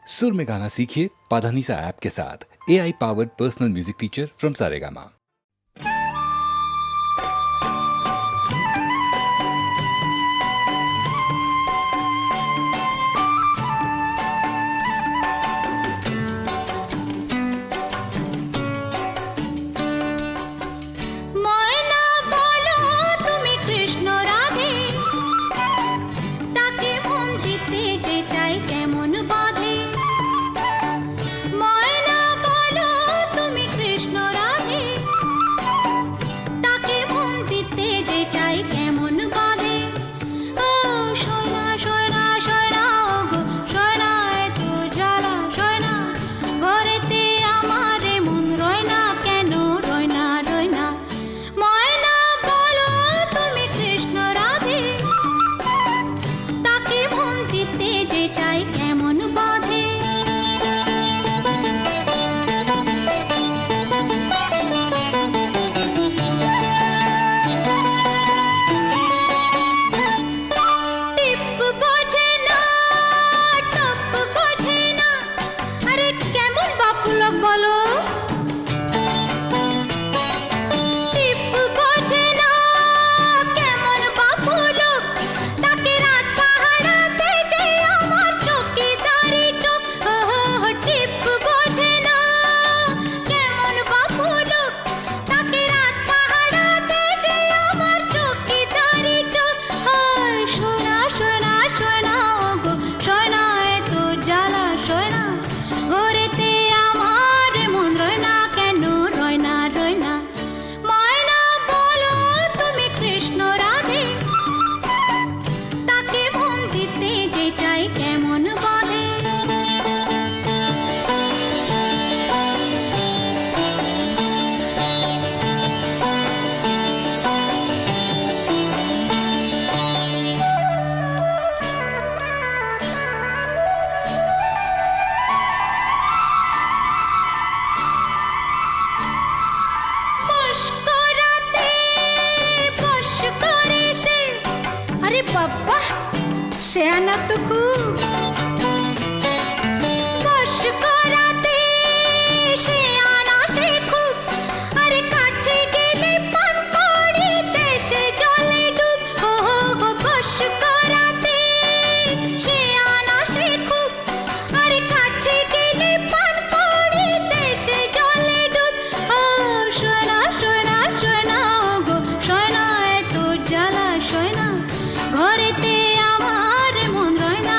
सुर में गाना सीखिए पाधानीसा ऐप के साथ। AI powered personal music teacher from Saregama. शेयाना तो खूब বশ করাতে शेयाना সে খুব আরে কাছে গেলে পান করি দেশে জলে ডুব হো হো হো বশ করাতে शेयाना সে খুব আরে কাছে গেলে পান করি দেশে জলে ডুব ও সোনা সোনা সোনা গো সোনা এত জ্বালা সোনা ঘরেতে আমার মন রয় না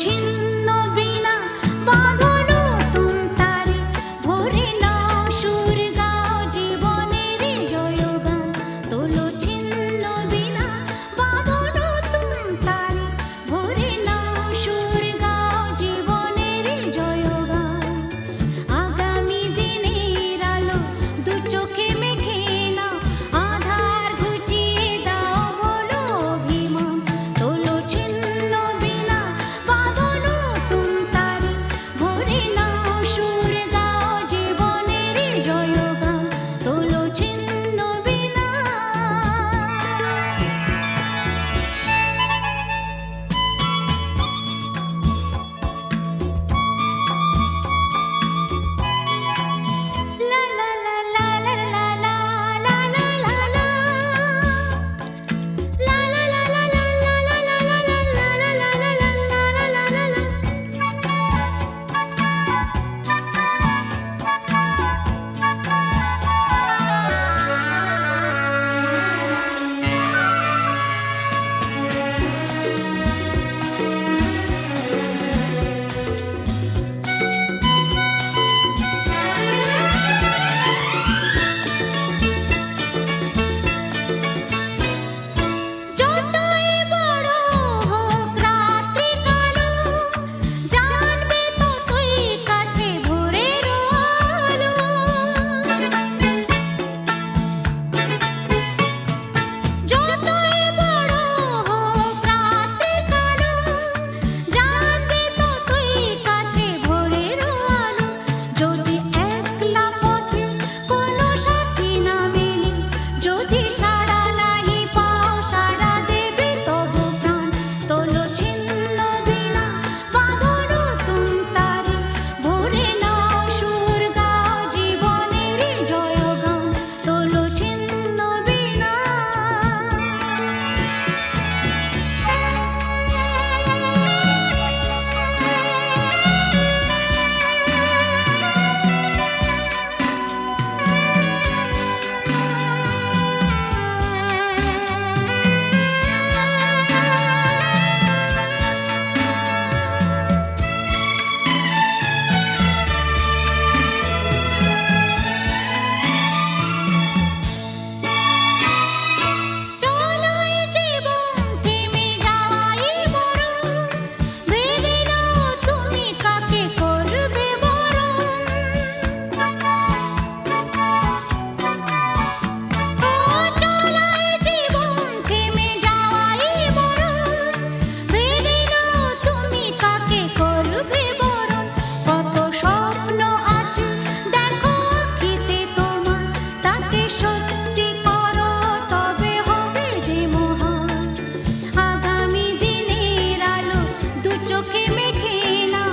ছিন্ন বিনা বাঁধো নতুন তারে ভরে নাও সুর গাও জীবনের জয়গান তোলো ছিন্ন বিনা বাঁধো নতুন তারে ভরে নাও সুর গাও জীবনের জয়গান আগামী দিনের আলো দু চোখে মেঘে নাও আধার ঘুচিয়ে দাও বলো অভিমান তোলো ছিন্ন বিনা বাঁধো নতুন তারে ভরে নাও সুর গাও জীবনের জয়গান তোলো ছিন্ন বিনা La la la la la la la la la la la La la la la la la la la la la la la la la যতই বড় হোক রাত্রি কালো জানবে ততই কাছে ভোরের আলো যতই বড় হোক রাত্রি কালো জানবে ততই কাছে ভোরের আলো যদি একলা পথে কোনো সাথী না মেলে যদি সাড়া নাহি পাও সাড়া দেবে তবু প্রাণ তোলো ছিন্ন বিনা বাঁধো নতুন তারে ভরে নাও সুর গাও জীবনের জয়গান তোলো ছিন্ন বিনা চলোই জীবন থেমে যাওয়াই মরণ ভেবে নাও তুমি কাকে করবে বরণ ও চলোই জীবন থেমে যাওয়াই মরণ ভেবে নাও তুমি কাকে করবে বরণ কত স্বপ্ন আছে দেখো আখিতে তোমার তাকে সত্যি করো তবে হবে যে মহান আগামী দিনের আলো দু চোখে মেঘে নাও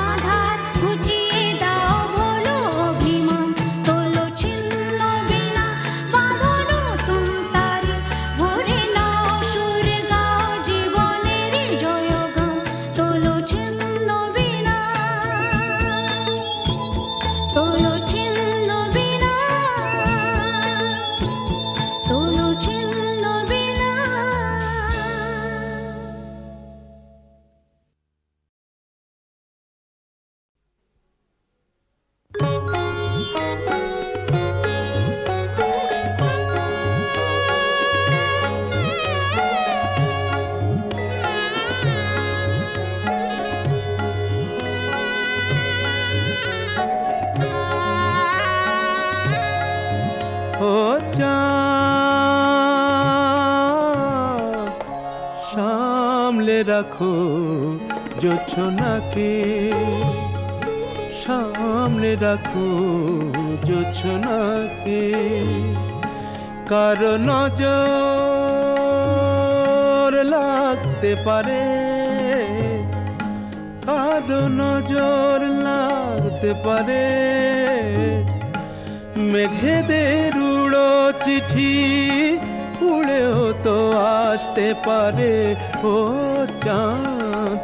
আধার ঘুচিয়ে দাও বলো অভিমান তোলো ছিন্ন বিনা বাঁধো নতুন তারে ভরে নাও সুর গাও জীবনের জয়গান তোলো ছিন্ন বিনা তোলো ছিন্ন বিনা তোলো ছিন্ন বিনা ও চাঁদ সামলে রাখো জোছনাকে সামলে রাখো জোছনাকে কারো নজর লাগতে পারে কারো নজর লাগতে পারে মেঘেদের উড়ো চিঠি উড়েও তো আসতে পারে ও চাঁদ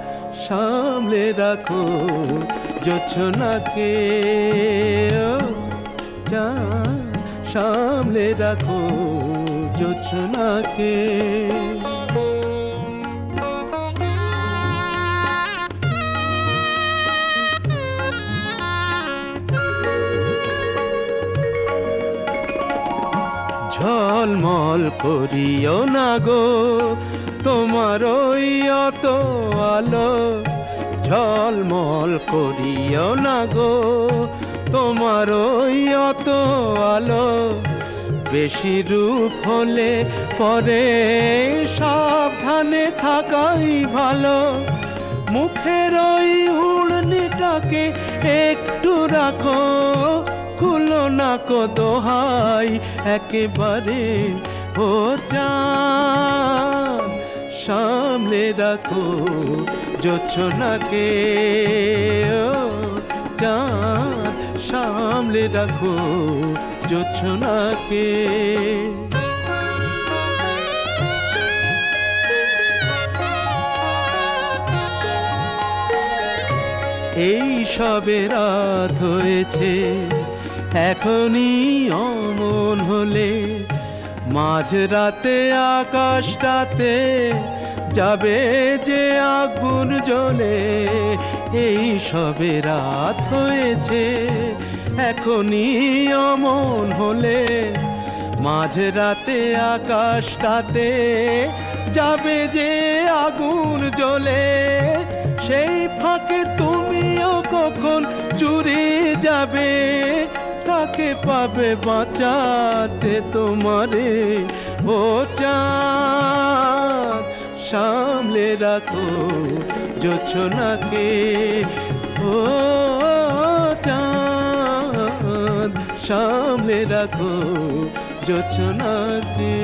সামলে রাখো জোছনাকে ও চাঁদ সামলে রাখো জোছনাকে ঝলমল করিও না গো তোমার ওই অত আলো, ঝলমল করিও না গো তোমার ওই অত আলো। বেশি রূপ হলে পরে সাবধানে থাকাই ভালো। মুখের ওই উড়নিটাকে একটু রাখো, খুলো না কো দোহাই একেবারে ও চাঁদ। সামলে রাখো জোছনাকে ও চাঁদ, সামলে রাখো জোছনাকে। এই সবে রাত হয়েছে এখনই অমন হলে, মাঝরাতে আকাশটাতে যাবে যে আগুন জ্বলে। এই সবে রাত হয়েছে এখনই অমন হলে, মাঝরাতে আকাশটাতে যাবে যে আগুন জ্বলে। সেই ফাঁকে তুমিও কখন চুরি যাবে, তাকে পাবে বাঁচাতে তোমারে ও চাঁদ। সামলে রাখো জোছনাকে ও চাঁদ, সামলে রাখো জোছনাকে।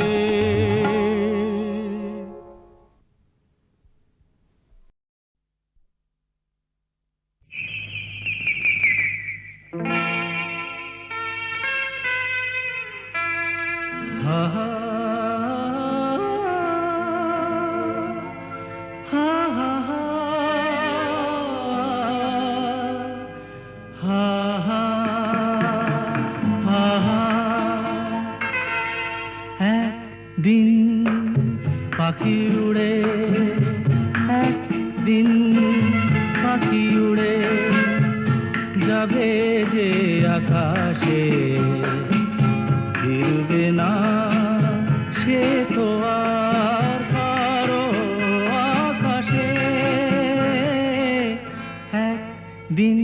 একদিন পাখি উড়ে, একদিন পাখি উড়ে যাবে যে আকাশে, ফিরবে না সে তো আর কারো আকাশে। একদিন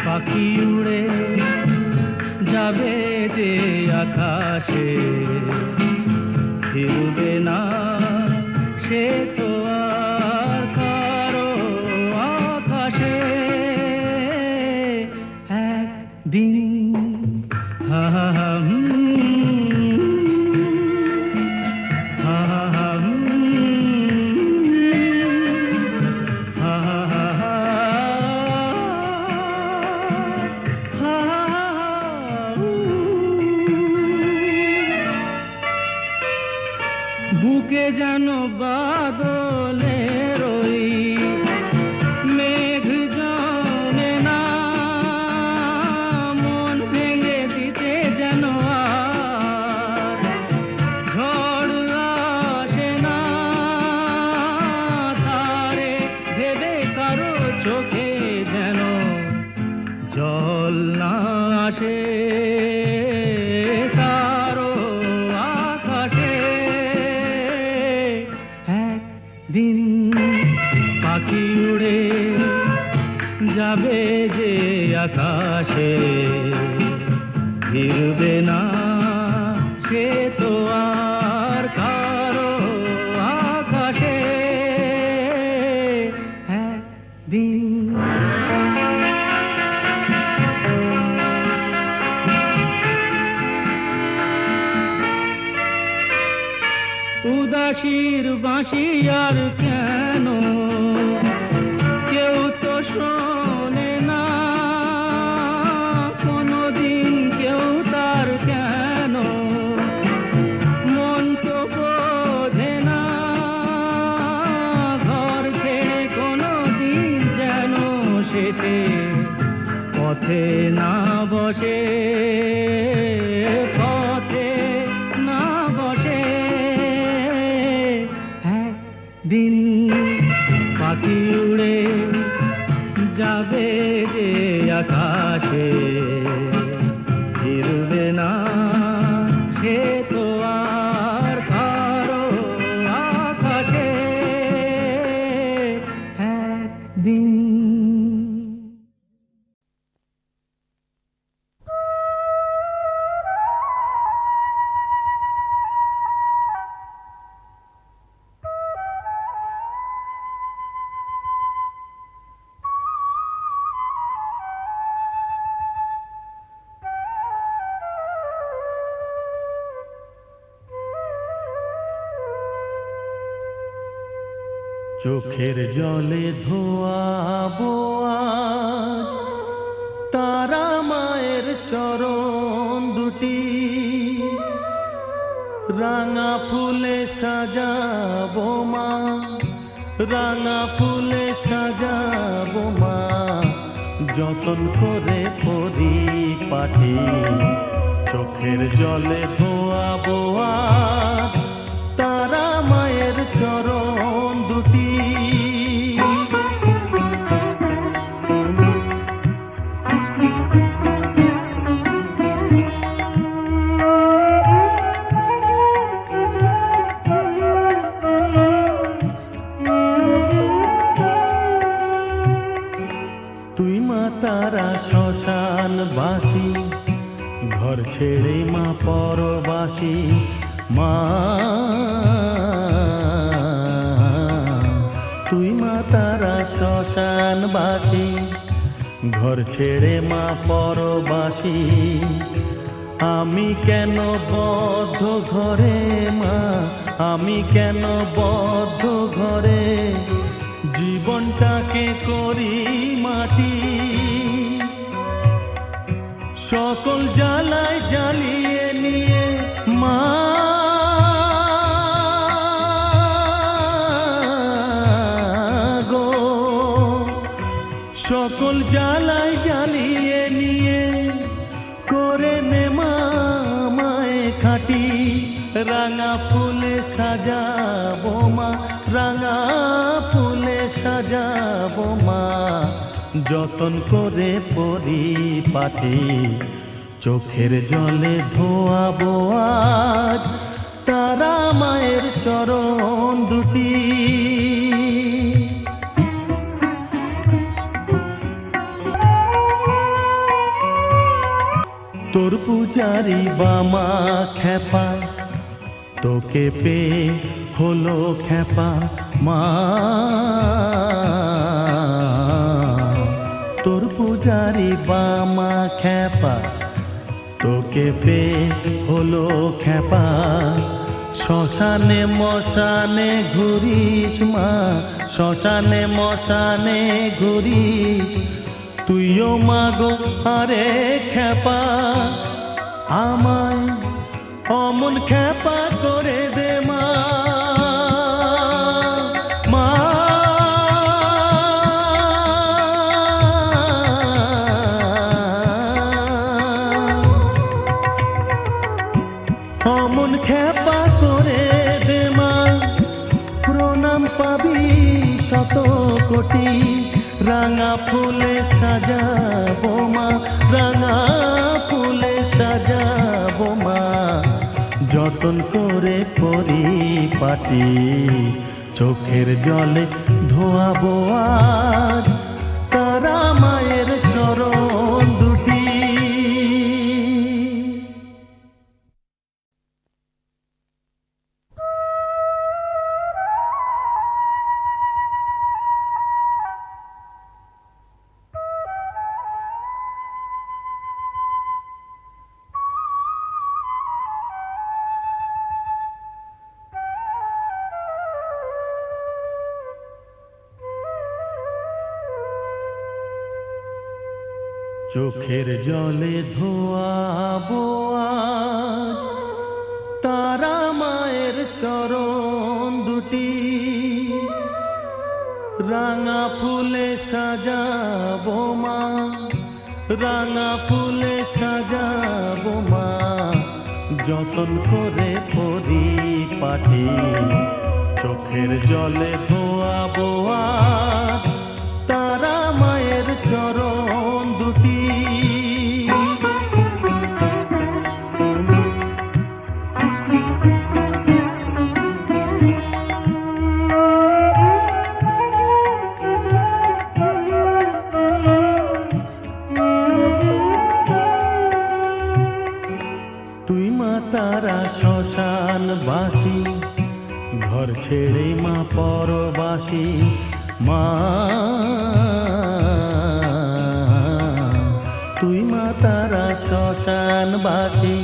পাখি উড়ে যাবে যে আকাশে, ফিরবে না সে তো আর কারো আকাশে। একদিন হা হা হা হা হা বুকে যেন বাদলের ওই মেঘ জমে না, মন ভেঙে দিতে যেন আর ঝড় আসে না। ধারে ভেবে কারো চোখে যেন জল না আসে, কারো আকাশে। একদিন পাখি উড়ে যাবে যে আকাশে, ফিরবে না সে তো আর কারো আকাশে। একদিন উদাসীর বাঁশি আর কেন কেউ তো শোনে না, কোনোদিন কেউ তার কেন মন তো বোঝে না। ঘর ছেড়ে কোনোদিন যেন শেষে পথে না বসে, পথে না বসে। একদিন পাখি উড়ে যাবে যে আকাশে, ফিরবে না সে তো চোখের জলে ধোয়াবো আজ তারা মায়ের চরণ দুটি, রাঙা ফুলে সাজাবো মা, রাঙা ফুলে সাজাবো মা, যতন করে পরিপাটি। চোখের জলে ধোয়াবো আজ তারা মায়ের চরণ দুটি। তুই মা তারা শ্মশান বাসী, ঘর ছেড়ে মা পরবাসী মা। তুই মা তারা শ্মশান বাসী, ঘর ছেড়ে মা পরবাসী। আমি কেন বদ্ধ ঘরে মা, আমি কেন বদ্ধ ঘরে, জীবনটাকে করি মাটি। সকল জ্বালায় জ্বালিয়ে নিয়ে মা গো, সকল জ্বালায় জ্বালিয়ে নিয়ে করে নে মা মায়ে খাটি। রাঙা ফুলে সাজাবো মা, রাঙা ফুলে সাজাবো মা, যতন করে পরিপাটি। চোখের জলে ধোয়াবো আজ তারা মায়ের চরণ দুটি। তোর পূজারি বামা খেপা, তোকে পেয়ে হলো খেপা মা। তোর পূজারি বামা খেপা, তোকে পেয়ে হলো খেপা। শ্মশানে মশানে ঘুরিস মা, শ্মশানে মশানে ঘুরিস। তুইও মাগো আরে খেপা, আমায় অমন খেপা করে দে মা। মা অমন খেপা করে দে মা, প্রণাম পাবি শত কোটি। রাঙা ফুলে সাজাবো মা, রাঙা ফুলে সাজাবো মা, যতন করে পরিপাটি। চোখের জলে ধোয়াবো আজ তারা মায়ের চরণ দুটি। চোখের জলে ধোয়াবো আজ তারা মায়ের চরণ দুটি, রাঙা ফুলে সাজাবো মা, রাঙা ফুলে সাজাবো মা, যতন করে পরিপাটি। চোখের জলে ধোয়াবো আজ তারা মায়ের চরণ দুটি। তুই মা তারা শ্মশান বাসী, ঘর ছেড়ে মা পরবাসী মা। তুই মা তারা শ্মশান বাসী,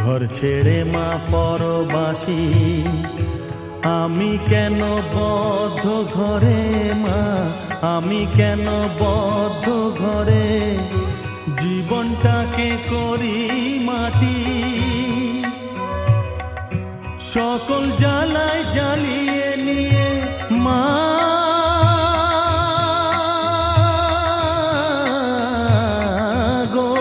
ঘর ছেড়ে মা পরবাসী। আমি কেন বদ্ধ ঘরে মা, আমি কেন বদ্ধ ঘরে জীবনটাকে করি মাটি। সকল জ্বালায় জ্বালিয়ে নিয়ে মা গো,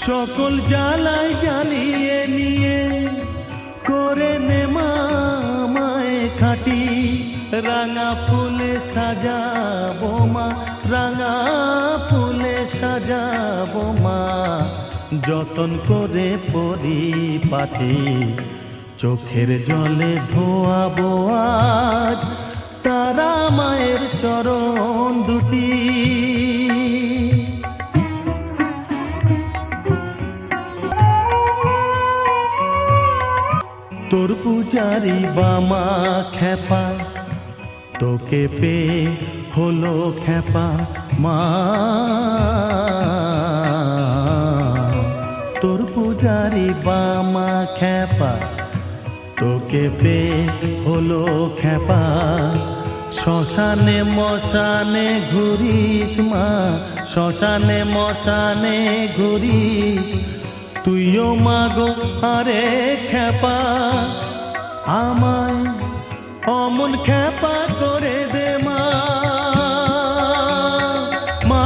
সকল জ্বালায় জ্বালিয়ে নিয়ে করে নে মা আমায় খাটি। রাঙা ফুলে সাজাবো মা, রাঙা ফুলে সাজাবো মা, যতন করে পরিপাটি। চোখের জলে ধোয়াবো আজ তারা মায়ের চরণ দুটি। তোর পূজারি বামা খেপা, তোকে পেয়ে হলো খেপা মা। তোর পূজারি বামা খেপা, তোকে পেয়ে হলো খেপা। শ্মশানে মশানে ঘুরিস মা, শ্মশানে মশানে ঘুরিস তুইও মাগো আরে খেপা। আমায় অমন খেপা করে দে মা, মা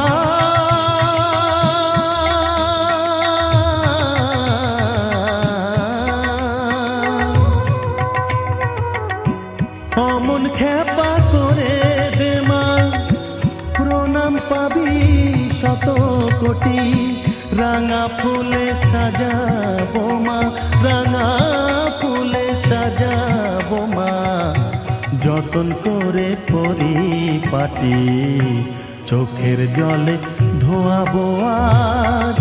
অমন খেপা করে দে মা, প্রণাম পাবি শত কোটি। রাঙা ফুলে সাজাবো মা, রাঙা ফুলে সাজাবো মা, যতন করে পরিপাটি। চোখের জলে ধোয়াবো আজ